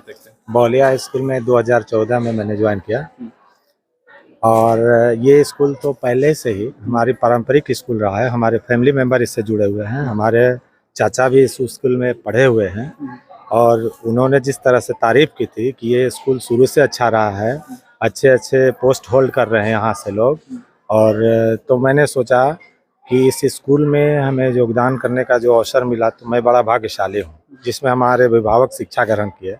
देखते हैं? बौलिया स्कूल में 2014 में मैंने ज्वाइन किया। और ये स्कूल तो पहले से ही हमारी पारंपरिक स्कूल रहा है। हमारे फैमिली मेंबर इससे जुड़े हुए हैं। हमारे चाचा भी इस स्कूल में पढ़े हुए हैं और उन्होंने जिस तरह से तारीफ़ की थी कि ये स्कूल शुरू से अच्छा रहा है, अच्छे अच्छे पोस्ट होल्ड कर रहे हैं यहाँ से लोग। और तो मैंने सोचा कि इस स्कूल में हमें योगदान करने का जो अवसर मिला तो मैं बड़ा भाग्यशाली हूँ, जिसमें हमारे अभिभावक शिक्षा ग्रहण किए।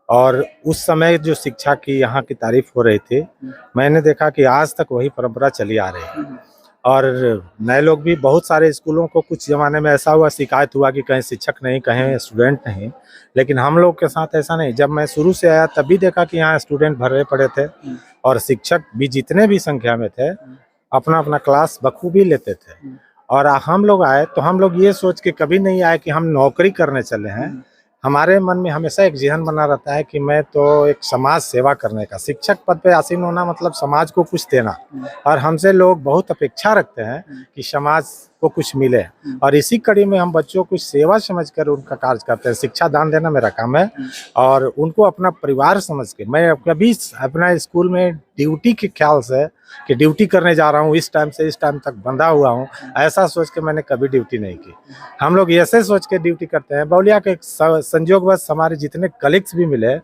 और उस समय जो शिक्षा की यहाँ की तारीफ हो रही थी, मैंने देखा कि आज तक वही परंपरा चली आ रही है। और नए लोग भी बहुत सारे स्कूलों को कुछ ज़माने में ऐसा हुआ, शिकायत हुआ कि कहीं शिक्षक नहीं, कहीं स्टूडेंट नहीं, लेकिन हम लोग के साथ ऐसा नहीं। जब मैं शुरू से आया तभी देखा कि यहाँ स्टूडेंट भरे पड़े थे और शिक्षक भी जितने भी संख्या में थे अपना अपना क्लास बखूबी लेते थे। और हम लोग आए तो हम लोग ये सोच के कभी नहीं आए कि हम नौकरी करने चले हैं। हमारे मन में हमेशा एक ज़हन बना रहता है कि मैं तो एक समाज सेवा करने का, शिक्षक पद पे आसीन होना मतलब समाज को कुछ देना। और हमसे लोग बहुत अपेक्षा रखते हैं कि समाज को कुछ मिले, और इसी कड़ी में हम बच्चों को सेवा समझकर उनका कार्य करते हैं। शिक्षा दान देना मेरा काम है और उनको अपना परिवार समझ के मैं कभी अपना स्कूल में ड्यूटी के ख्याल से कि ड्यूटी करने जा रहा हूँ, इस टाइम से इस टाइम तक बंधा हुआ हूँ, ऐसा सोच के मैंने कभी ड्यूटी नहीं की। हम लोग ऐसे सोच के ड्यूटी करते हैं। बौलिया के संयोगवश हमारे जितने कलीग्स भी मिले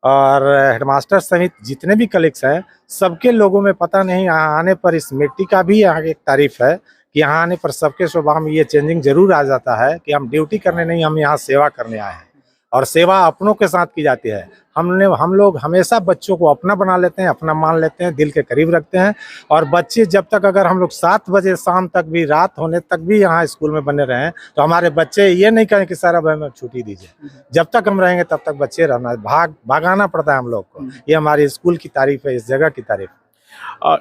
और हेडमास्टर सहित जितने भी कलीग्स हैं, सबके लोगों में पता नहीं यहाँ आने पर इस मिट्टी का भी यहाँ एक तारीफ है कि यहाँ आने पर सबके स्वभाव में ये चेंजिंग जरूर आ जाता है कि हम ड्यूटी करने नहीं, हम यहाँ सेवा करने आए हैं। और सेवा अपनों के साथ की जाती है। हम लोग हमेशा बच्चों को अपना बना लेते हैं, अपना मान लेते हैं, दिल के करीब रखते हैं। और बच्चे जब तक, अगर हम लोग 7 बजे शाम तक भी, रात होने तक भी यहाँ स्कूल में बने रहें तो हमारे बच्चे ये नहीं कहें कि सर अब हमें छुट्टी दीजिए। जब तक हम रहेंगे तब तक बच्चे रहना, भागाना पड़ता है हम लोग को। ये हमारी स्कूल की तारीफ है, इस जगह की तारीफ।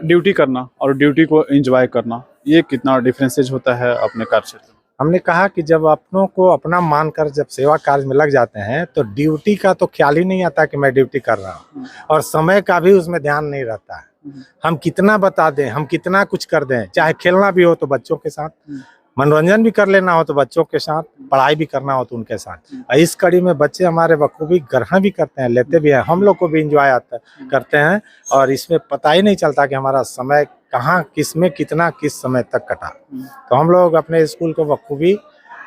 ड्यूटी करना और ड्यूटी को एंजॉय करना, ये कितना डिफरेंसेज होता है अपने कार्य क्षेत्र में? हमने कहा कि जब अपनों को अपना मानकर जब सेवा कार्य में लग जाते हैं तो ड्यूटी का तो ख्याल ही नहीं आता कि मैं ड्यूटी कर रहा हूँ, और समय का भी उसमें ध्यान नहीं रहता है। हम कितना बता दें, हम कितना कुछ कर दें, चाहे खेलना भी हो तो बच्चों के साथ, मनोरंजन भी कर लेना हो तो बच्चों के साथ, पढ़ाई भी करना हो तो उनके साथ। इस कड़ी में बच्चे हमारे बखूबी ग्रहण भी करते हैं, लेते भी हैं, हम लोग को भी इंजॉय आता करते हैं। और इसमें पता ही नहीं चलता कि हमारा समय कहाँ, किस में, कितना, किस समय तक कटा। तो हम लोग अपने स्कूल को बखूबी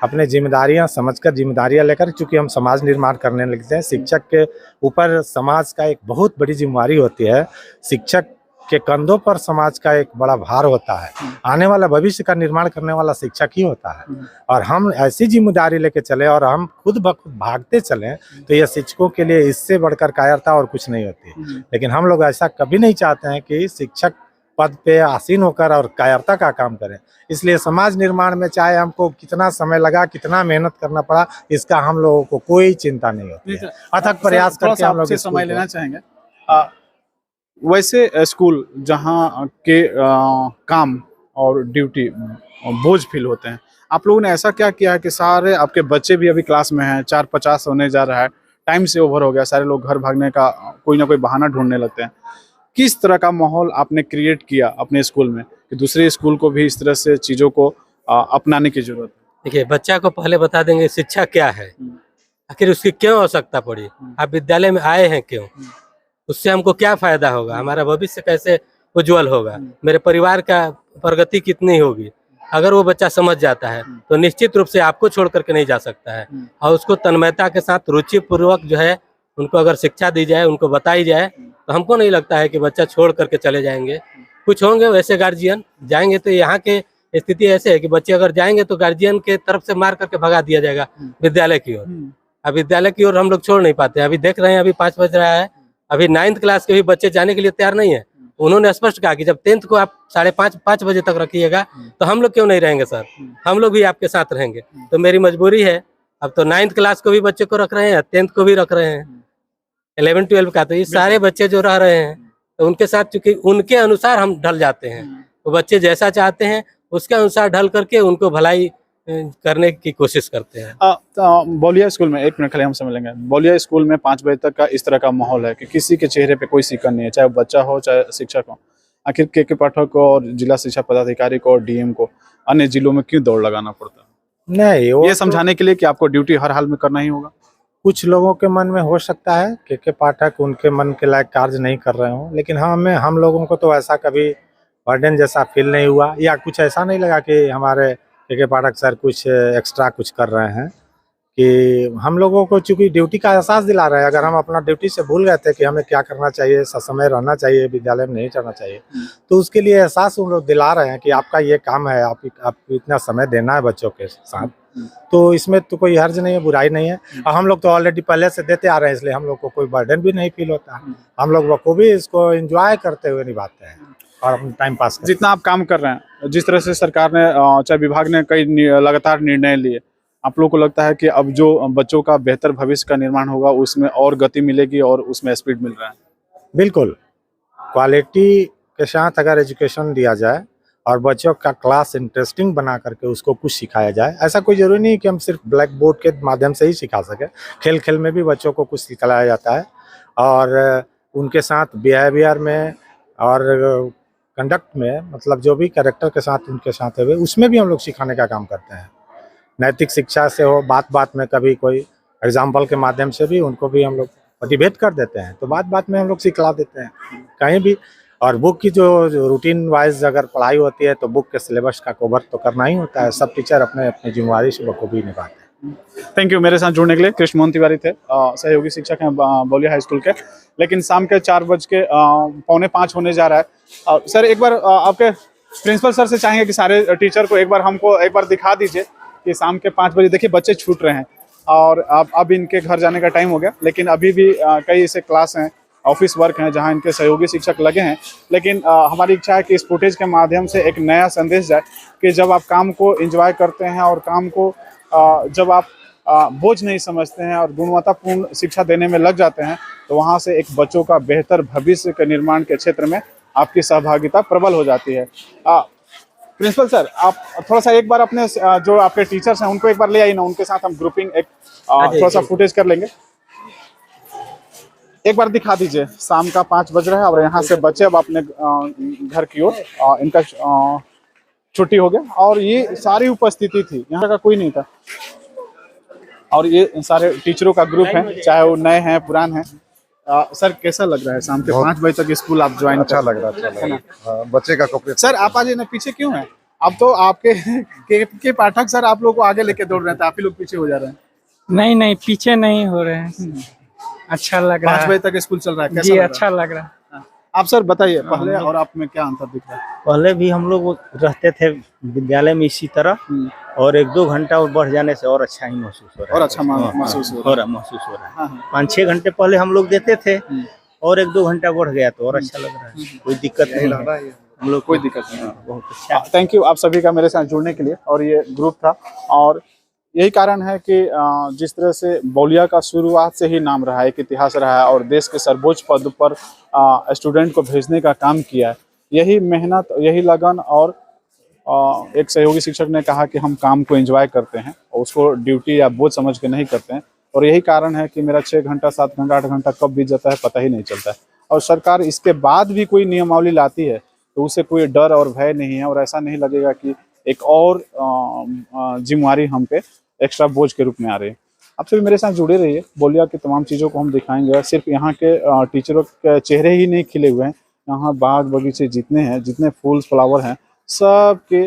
अपने जिम्मेदारियां समझकर, जिम्मेदारियां लेकर, चूंकि हम समाज निर्माण करने लगते हैं, शिक्षक के ऊपर समाज का एक बहुत बड़ी जिम्मेदारी होती है। शिक्षक के कंधों पर समाज का एक बड़ा भार होता है। आने वाला भविष्य का निर्माण करने वाला शिक्षक ही होता है। और हम ऐसी जिम्मेदारी लेके चले और हम खुद ब खुद भागते चलें तो यह शिक्षकों के लिए इससे बढ़कर कायरता और कुछ नहीं होती। लेकिन हम लोग ऐसा कभी नहीं चाहते हैं कि शिक्षक पद पे आसीन होकर और कायरता का काम करें। इसलिए समाज निर्माण में चाहे हमको कितना समय लगा, कितना मेहनत करना पड़ा, इसका हम लोगों को कोई चिंता नहीं होती है। अथक प्रयास करके हम लोग समय लेना चाहेंगे। वैसे स्कूल जहाँ के काम और ड्यूटी बोझ फील होते हैं, आप लोगों ने ऐसा क्या किया है कि सारे आपके बच्चे भी अभी क्लास में हैं, 4:50 होने जा रहा है, टाइम से ओवर हो गया, सारे लोग घर भागने का कोई ना कोई बहाना ढूंढने लगते हैं। किस तरह का माहौल आपने क्रिएट किया अपने स्कूल में कि दूसरे स्कूल को भी इस तरह से चीज़ों को अपनाने की जरूरत है? देखिए, बच्चा को पहले बता देंगे शिक्षा क्या है, आखिर उसकी क्यों आवश्यकता पड़ी, आप विद्यालय में आए हैं क्यों, उससे हमको क्या फायदा होगा, हमारा भविष्य कैसे उज्जवल होगा, मेरे परिवार का प्रगति कितनी होगी। अगर वो बच्चा समझ जाता है तो निश्चित रूप से आपको छोड़ करके नहीं जा सकता है। और उसको तन्मयता के साथ रुचि पूर्वक जो है उनको अगर शिक्षा दी जाए, उनको बताई जाए, तो हमको नहीं लगता है कि बच्चा छोड़ करके चले जाएंगे। कुछ होंगे वैसे गार्जियन जाएंगे, तो यहाँ के स्थिति ऐसे है कि बच्चे अगर जाएंगे तो गार्जियन के तरफ से मार करके भगा दिया जाएगा विद्यालय की ओर। अब विद्यालय की ओर हम लोग छोड़ नहीं पाते। अभी देख रहे हैं, अभी 5 बज रहा है, अभी 9th क्लास के भी बच्चे जाने के लिए तैयार नहीं है। उन्होंने स्पष्ट कहा कि जब 10th को आप 5:30 बजे तक रखिएगा तो हम लोग क्यों नहीं रहेंगे सर, हम लोग भी आपके साथ रहेंगे। तो मेरी मजबूरी है, अब तो 9th क्लास को भी बच्चे को रख रहे हैं, 10th को भी रख रहे हैं, 11 12 का, तो ये सारे बच्चे जो रह रहे हैं तो उनके साथ, चूंकि उनके अनुसार हम ढल जाते हैं, तो बच्चे जैसा चाहते हैं उसके अनुसार ढल करके उनको भलाई करने की कोशिश करते हैं। बौलिया स्कूल में, एक मिनट खाली हम समझ लेंगे, बौलिया स्कूल में 5 बजे तक का इस तरह का माहौल है कि किसी के चेहरे पे कोई शिकन नहीं है, चाहे बच्चा हो चाहे शिक्षक हो। आखिर के पाठक को और जिला शिक्षा पदाधिकारी को और डीएम को अन्य जिलों में क्यों दौड़ लगाना पड़ता है? नहीं, ये समझाने के लिए कि आपको ड्यूटी हर हाल में करना ही होगा। कुछ लोगों के मन में हो सकता है के पाठक उनके मन के लायक कार्य नहीं कर रहे हों, लेकिन हम लोगों को तो ऐसा कभी बर्डन जैसा फील नहीं हुआ, या कुछ ऐसा नहीं लगा कि हमारे के पाठक सर कुछ एक्स्ट्रा कुछ कर रहे हैं। कि हम लोगों को चूंकि ड्यूटी का एहसास दिला रहे हैं, अगर हम अपना ड्यूटी से भूल गए थे कि हमें क्या करना चाहिए, ससमय रहना चाहिए, विद्यालय में नहीं रहना चाहिए, तो उसके लिए एहसास उन लोग दिला रहे हैं कि आपका ये काम है, आप इतना समय देना है बच्चों के साथ, तो इसमें तो कोई हर्ज नहीं है, बुराई नहीं है। और हम लोग तो ऑलरेडी पहले से देते आ रहे हैं, इसलिए हम लोग को कोई बर्डन भी नहीं फील होता है। हम लोग बखूबी इसको एंजॉय करते हुए निभाते हैं और अपना टाइम पास करते हैं। जितना आप काम कर रहे हैं, जिस तरह से सरकार ने चाहे विभाग ने कई लगातार निर्णय लिए, आप लोगों को लगता है कि अब जो बच्चों का बेहतर भविष्य का निर्माण होगा उसमें और गति मिलेगी और उसमें स्पीड मिल रहा है? बिल्कुल, क्वालिटी के साथ अगर एजुकेशन दिया जाए और बच्चों का क्लास इंटरेस्टिंग बना करके उसको कुछ सिखाया जाए, ऐसा कोई ज़रूरी नहीं कि हम सिर्फ ब्लैक बोर्ड के माध्यम से ही सिखा सकें, खेल खेल में भी बच्चों को कुछ सिखाया जाता है, और उनके साथ बिहेवियर में और कंडक्ट में, मतलब जो भी कैरेक्टर के साथ उनके साथ है उसमें भी हम लोग सिखाने का काम करते हैं। नैतिक शिक्षा से हो, बात बात में कभी कोई एग्जाम्पल के माध्यम से भी उनको भी हम लोग मोटिवेट कर देते हैं, तो बात बात में हम लोग सिखला देते हैं कहीं भी। और बुक की जो रूटीन वाइज अगर पढ़ाई होती है तो बुक के सिलेबस का कवर तो करना ही होता है। सब टीचर अपने अपनी जिम्मेवारी से बखूबी निभाते हैं। Thank you. मेरे साथ जुड़ने के लिए कृष्ण मोहन तिवारी थे, सहयोगी शिक्षक हैं बौलिया हाई स्कूल के। लेकिन शाम के 4:45 होने जा रहा है। सर एक बार आपके प्रिंसिपल सर से चाहेंगे कि सारे टीचर को हमको एक बार दिखा दीजिए कि शाम के 5 बजे देखिए बच्चे छूट रहे हैं और अब इनके घर जाने का टाइम हो गया, लेकिन अभी भी कई ऐसे क्लास हैं, ऑफिस वर्क हैं जहां इनके सहयोगी शिक्षक लगे हैं। लेकिन हमारी इच्छा है कि इस फुटेज के माध्यम से एक नया संदेश जाए कि जब आप काम को एंजॉय करते हैं और काम को जब आप बोझ नहीं समझते हैं और गुणवत्तापूर्ण शिक्षा देने में लग जाते हैं, तो वहां से एक बच्चों का बेहतर भविष्य के निर्माण के क्षेत्र में आपकी सहभागिता प्रबल हो जाती है। प्रिंसिपल सर, आप थोड़ा सा एक बार अपने जो आपके टीचर्स हैं उनको एक बार ले आइए ना, उनके साथ हम ग्रुपिंग एक थोड़ा सा फुटेज कर लेंगे। एक बार दिखा दीजिए। शाम का 5 बज रहा है और यहाँ से बच्चे अब अपने घर की ओर, इनका छुट्टी हो गया और ये सारी उपस्थिति थी, यहाँ का कोई नहीं था। और ये सारे टीचरों का ग्रुप है, चाहे वो नए हैं पुराने हैं। सर कैसा लग रहा है शाम के 5 बजे तक स्कूल आप ज्वाइन? अच्छा लग रहा है। बच्चे का कपड़े। सर आप आज ना पीछे क्यों हैं? अब तो आपके के पाठक सर आप लोग को आगे लेके दौड़ रहे थे, आप ही लोग पीछे हो जा रहे हैं। नहीं पीछे नहीं हो रहे हैं। अच्छा लग रहा है। 5 बजे तक स्कूल चल रहा है, कैसा जी लग अच्छा लग रहा है। आप सर बताइए पहले और आप में क्या अंतर दिख रहा है? पहले भी हम लोग रहते थे विद्यालय में इसी तरह, और 1-2 घंटा और बढ़ जाने से और अच्छा ही महसूस हो रहा है। और अच्छा महसूस हो रहा है। 5-6 घंटे पहले हम लोग देते थे और 1-2 घंटा बढ़ गया तो और अच्छा लग रहा है। कोई दिक्कत नहीं है, हम लोग कोई दिक्कत नहीं। बहुत अच्छा। थैंक यू आप सभी का मेरे साथ जुड़ने के लिए। और ये ग्रुप था और यही कारण है कि जिस तरह से बौलिया का शुरुआत से ही नाम रहा है, एक इतिहास रहा है और देश के सर्वोच्च पद पर स्टूडेंट को भेजने का काम किया है। यही मेहनत, यही लगन और एक सहयोगी शिक्षक ने कहा कि हम काम को एंजॉय करते हैं और उसको ड्यूटी या बोझ समझ के नहीं करते हैं। और यही कारण है कि मेरा 6 घंटा, 7 घंटा, 8 घंटा कब बीत जाता है पता ही नहीं चलता है। और सरकार इसके बाद भी कोई नियमावली लाती है तो उसे कोई डर और भय नहीं है और ऐसा नहीं लगेगा कि एक और जिम्मेवारी हम पे एक्स्ट्रा बोझ के रूप में आ रही है। आप सभी मेरे साथ जुड़े रहिए, बौलिया की तमाम चीज़ों को हम दिखाएंगे। सिर्फ यहाँ के टीचरों के चेहरे ही नहीं खिले हुए हैं, यहाँ बाग बगीचे जितने हैं, जितने फूल फ्लावर हैं, सब के